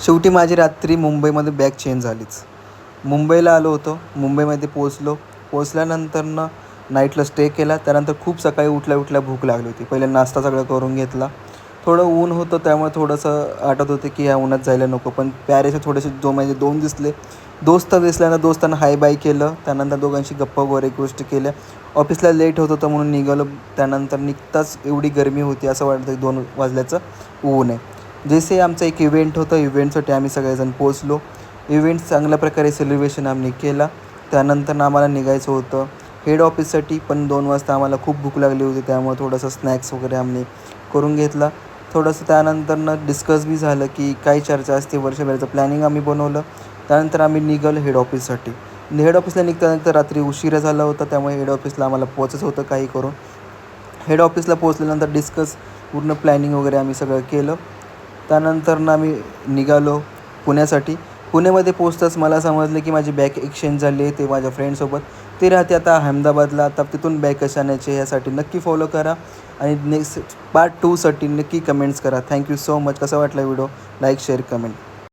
शेवटी माझी रात्री मुंबईमध्ये बॅग चेंज झालीच. मुंबईला आलो होतो. मुंबईमध्ये पोचल्यानंतरनं नाईटला स्टे केला. त्यानंतर खूप सकाळी उठल्या भूक लागली होती. पहिले नाश्ता सगळं करून घेतला. थोडं ऊन होतं त्यामुळे थोडंसं वाटत होतं की ह्या उन्हात जायला नको. पण प्यारेसे थोडेसे म्हणजे 2 दिसले. दोस्त दिसल्यानं दोस्तांना हाय बाय केलं. त्यानंतर दोघांशी गप्पा वगैरे गोष्टी केल्या. ऑफिसला लेट होत होतं म्हणून निघालो. त्यानंतर निघताच एवढी गरमी होती असं वाटतं 2 वाजल्याचं ऊन आहे. जसे आमचा एक इव्हेंट होता. इव्हेंटसाठी आम्ही सगळेजण पोचलो. इव्हेंट चांगल्या प्रकारे सेलिब्रेशन आम्ही केला. त्यानंतर आम्हाला निघायचं होतं हेड ऑफिससाठी. पण 2 वाजता आम्हाला खूप भूक लागली होती. त्यामुळे थोडंसं स्नॅक्स वगैरे आम्ही करून घेतला. थोडंसं त्यानंतरनं डिस्कस बी झालं की काय चर्चा असते वर्षभराचं प्लॅनिंग आम्ही बनवलं. त्यानंतर आम्ही निघालो हेड ऑफिससाठी. हेड ऑफिसला निघता रात्री उशिरा झाला होता. त्यामुळे हेड ऑफिसला आम्हाला पोचायचं होतं काही करून. हेड ऑफिसला पोचल्यानंतर पूर्ण प्लॅनिंग वगैरे आम्ही सगळं केलं. त्यानंतरनं आम्ही निघालो पुण्यासाठी. पुण्यामध्ये पोचताच मला समजलं की माझी बॅग एक्सचेंज झाली आहे. ते माझ्या फ्रेंडसोबत. ते राहते आता अहमदाबादला. आता तिथून बॅग कशी आणायची यासाठी नक्की फॉलो करा. आणि नेक्स्ट पार्ट 2साठी नक्की कमेंट्स करा. Thank you so much. कसा वाटला व्हिडिओ? Like, share, comment.